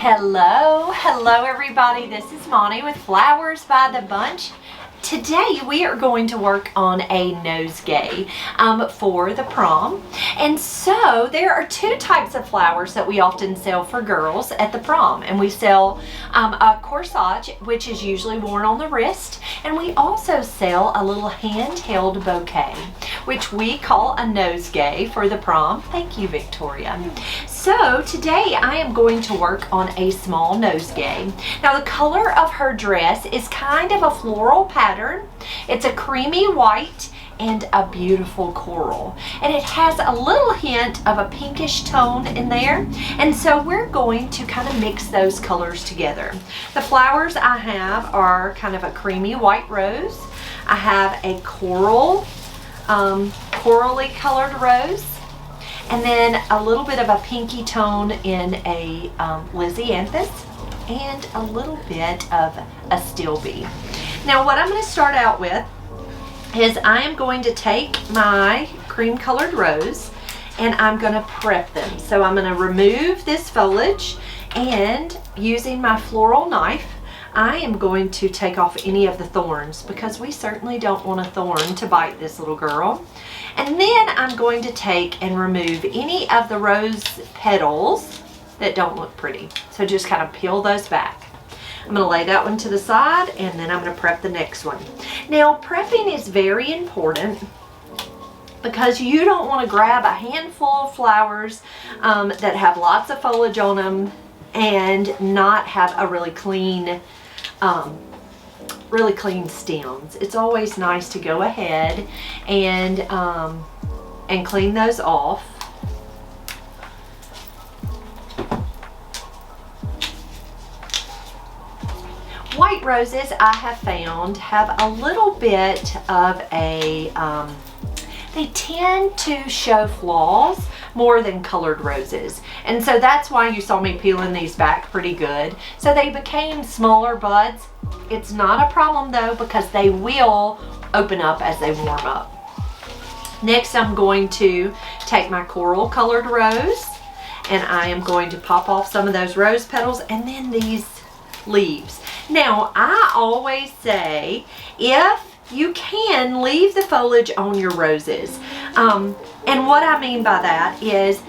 Hello everybody. This is Monty with Flowers by the Bunch. Today we are going to work on a nosegay for the prom. And so there are two types of flowers that we often sell for girls at the prom. And we sell a corsage, which is usually worn on the wrist. And we also sell a little handheld bouquet, which we call a nosegay for the prom. Thank you, Victoria. So today I am going to work on a small nosegay. Now the color of her dress is kind of a floral pattern. It's a creamy white and a beautiful coral. And it has a little hint of a pinkish tone in there. And so we're going to kind of mix those colors together. The flowers I have are kind of a creamy white rose. I have a coral, corally colored rose. And then a little bit of a pinky tone in a lysianthus and a little bit of a stilbe. Now what I'm going to start out with is I am going to take my cream colored rose and I'm going to prep them. So I'm going to remove this foliage, and using my floral knife I am going to take off any of the thorns, because we certainly don't want a thorn to bite this little girl. And then I'm going to take and remove any of the rose petals that don't look pretty. So just kind of peel those back. I'm going to lay that one to the side, and then I'm going to prep the next one. Now prepping is very important, because you don't want to grab a handful of flowers that have lots of foliage on them and not have a really clean stems. It's always nice to go ahead and clean those off. White roses, I have found, have a little bit of a, they tend to show flaws more than colored roses. And so that's why you saw me peeling these back pretty good. So they became smaller buds. It's not a problem though, because they will open up as they warm up. Next, I'm going to take my coral colored rose, and I am going to pop off some of those rose petals and then these leaves. Now, I always say, if you can, leave the foliage on your roses. And what I mean by that is,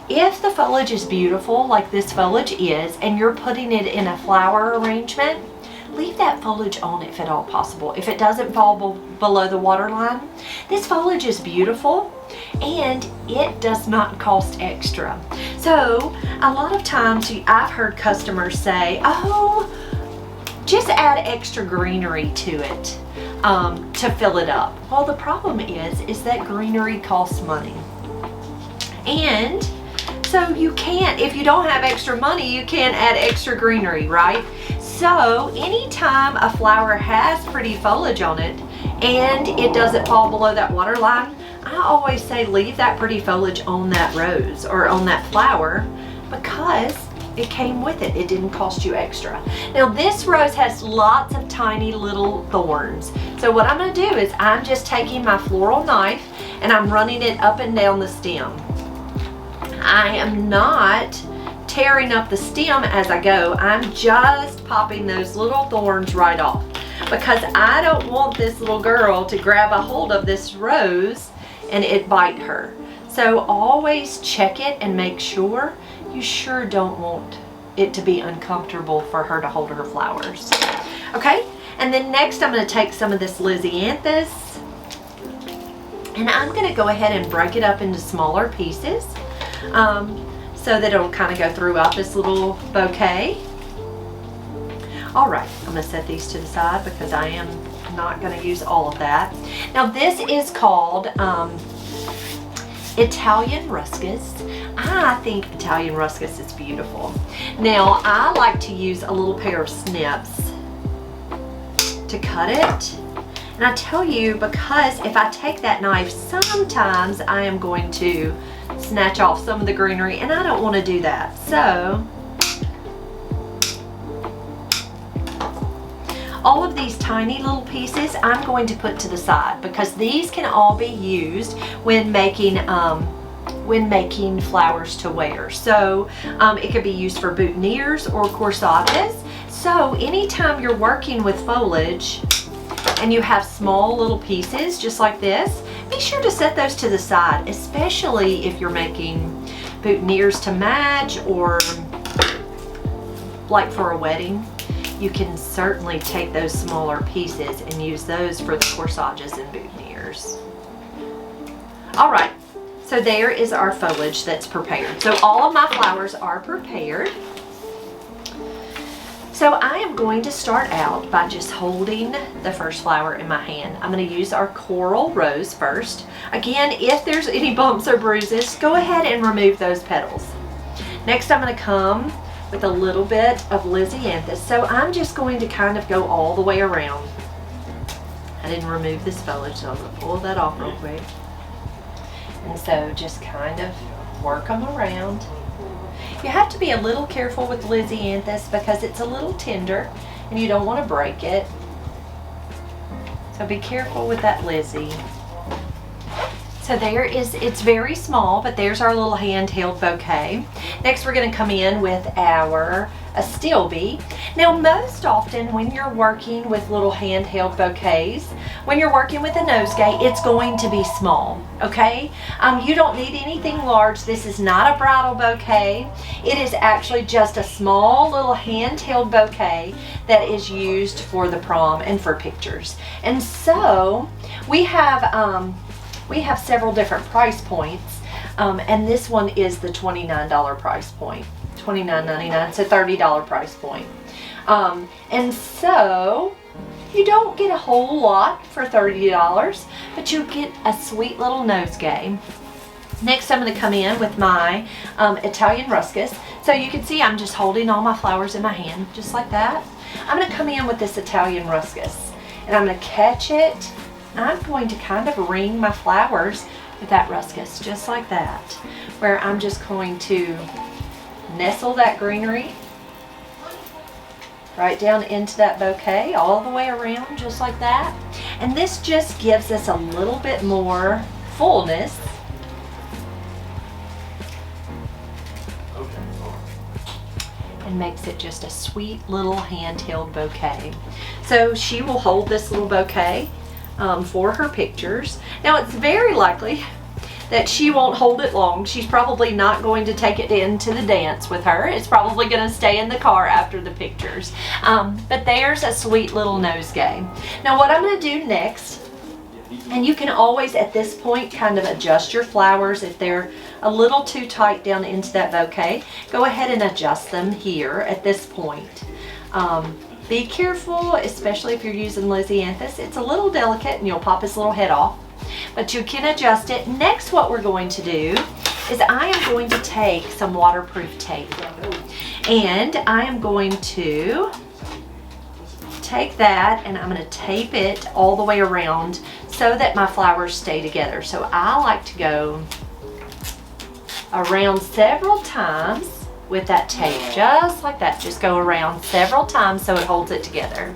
if the foliage is beautiful, like this foliage is, and you're putting it in a flower arrangement, leave that foliage on if at all possible. If it doesn't fall below the waterline, this foliage is beautiful and it does not cost extra. So a lot of times I've heard customers say, oh, just add extra greenery to it to fill it up. Well, the problem is that greenery costs money. And so you can't, if you don't have extra money, you can't add extra greenery, right? So anytime a flower has pretty foliage on it and it doesn't fall below that water line, I always say leave that pretty foliage on that rose or on that flower, because it came with it. It didn't cost you extra. Now this rose has lots of tiny little thorns. So what I'm going to do is I'm just taking my floral knife and I'm running it up and down the stem. I am not tearing up the stem as I go. I'm just popping those little thorns right off, because I don't want this little girl to grab a hold of this rose and it bite her. So always check it and make sure. You sure don't want it to be uncomfortable for her to hold her flowers. Okay, and then next I'm going to take some of this lysianthus and I'm going to go ahead and break it up into smaller pieces so that it'll kind of go throughout this little bouquet. All right, I'm going to set these to the side because I am not going to use all of that. Now this is called Italian ruscus. I think Italian ruscus is beautiful. Now I like to use a little pair of snips to cut it. And I tell you, because if I take that knife, sometimes I am going to snatch off some of the greenery, and I don't want to do that. So all of these tiny little pieces I'm going to put to the side, because these can all be used when making when making flowers to wear. So it could be used for boutonnieres or corsages. So anytime you're working with foliage and you have small little pieces just like this, be sure to set those to the side, especially if you're making boutonnieres to match, or like for a wedding. You can certainly take those smaller pieces and use those for the corsages and boutonnieres. All right, so there is our foliage that's prepared. So all of my flowers are prepared. So I am going to start out by just holding the first flower in my hand. I'm going to use our coral rose first. Again, if there's any bumps or bruises, go ahead and remove those petals. Next, I'm going to come with a little bit of Lysianthus. So I'm just going to kind of go all the way around. I didn't remove this foliage, so I'm going to pull that off real quick. And so just kind of work them around. You have to be a little careful with Lysianthus because it's a little tender and you don't want to break it. So be careful with that Lizzie. So there is, it's very small, but there's our little handheld bouquet. Next we're going to come in with our astilbe. Now most often when you're working with little handheld bouquets, when you're working with a nosegay, it's going to be small, okay? You don't need anything large. This is not a bridal bouquet. It is actually just a small little handheld bouquet that is used for the prom and for pictures. And so we have several different price points, and this one is the $29 price point, $29.99, so $30 price point. And so you don't get a whole lot for $30, but you get a sweet little nosegay. Next, I'm going to come in with my Italian ruscus. So you can see I'm just holding all my flowers in my hand, just like that. I'm going to come in with this Italian ruscus, and I'm going to catch it. I'm going to kind of ring my flowers with that ruscus, just like that, where I'm just going to nestle that greenery right down into that bouquet all the way around, just like that. And this just gives us a little bit more fullness. And makes it just a sweet little handheld bouquet. So she will hold this little bouquet for her pictures. Now it's very likely that she won't hold it long. She's probably not going to take it into the dance with her. It's probably going to stay in the car after the pictures. But there's a sweet little nosegay. Now what I'm going to do next, and you can always at this point kind of adjust your flowers if they're a little too tight down into that bouquet. Go ahead and adjust them here at this point. Be careful, especially if you're using Lysianthus. It's a little delicate and you'll pop his little head off, but you can adjust it. Next, what we're going to do is I am going to take some waterproof tape, and I am going to take that and I'm going to tape it all the way around so that my flowers stay together. So I like to go around several times with that tape, just like that. Just go around several times so it holds it together.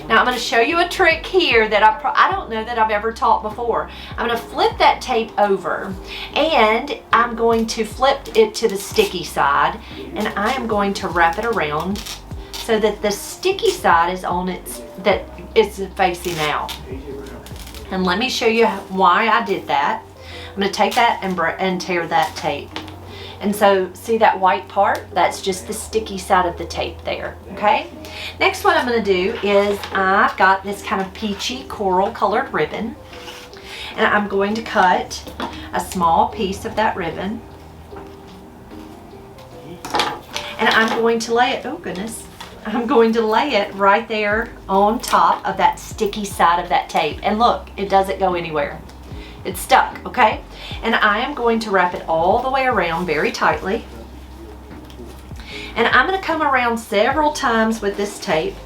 Now I'm going to show you a trick here that I don't know that I've ever taught before. I'm going to flip that tape over, and I'm going to flip it to the sticky side, and I am going to wrap it around so that the sticky side is on it's facing out. And let me show you why I did that. I'm going to take that and tear that tape. And so see that white part? That's just the sticky side of the tape there, okay? Next, what I'm going to do is I've got this kind of peachy coral colored ribbon, and I'm going to cut a small piece of that ribbon, and I'm going to lay it, oh goodness, I'm going to lay it right there on top of that sticky side of that tape. And look, it doesn't go anywhere. It's stuck, okay? And I am going to wrap it all the way around very tightly. And I'm going to come around several times with this tape,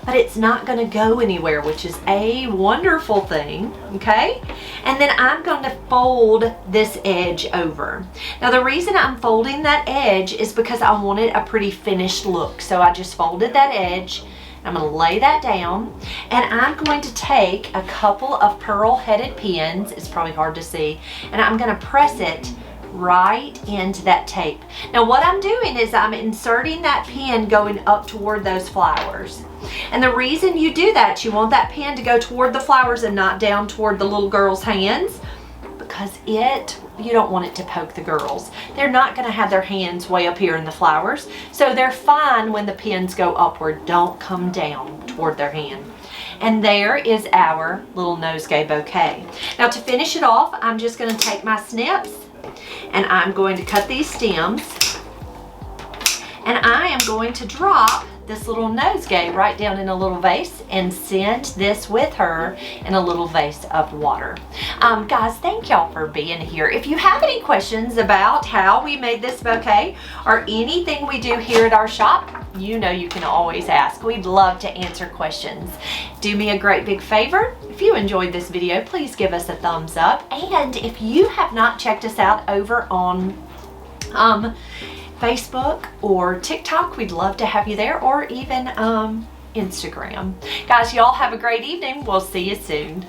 but it's not going to go anywhere, which is a wonderful thing, okay? And then I'm going to fold this edge over. Now the reason I'm folding that edge is because I wanted a pretty finished look. So I just folded that edge. I'm going to lay that down, and I'm going to take a couple of pearl-headed pins, it's probably hard to see, and I'm going to press it right into that tape. Now what I'm doing is I'm inserting that pin going up toward those flowers. And the reason you do that, you want that pin to go toward the flowers and not down toward the little girl's hands, because you don't want it to poke the girls. They're not going to have their hands way up here in the flowers, so they're fine when the pins go upward. Don't come down toward their hand. And there is our little nosegay bouquet. Now to finish it off, I'm just going to take my snips and I'm going to cut these stems, and I am going to drop this little nosegay right down in a little vase and send this with her in a little vase of water. Guys, thank y'all for being here. If you have any questions about how we made this bouquet or anything we do here at our shop, you know you can always ask. We'd love to answer questions. Do me a great big favor. If you enjoyed this video, please give us a thumbs up. And if you have not checked us out over on Facebook or TikTok, we'd love to have you there, or even Instagram. Guys, y'all have a great evening. We'll see you soon.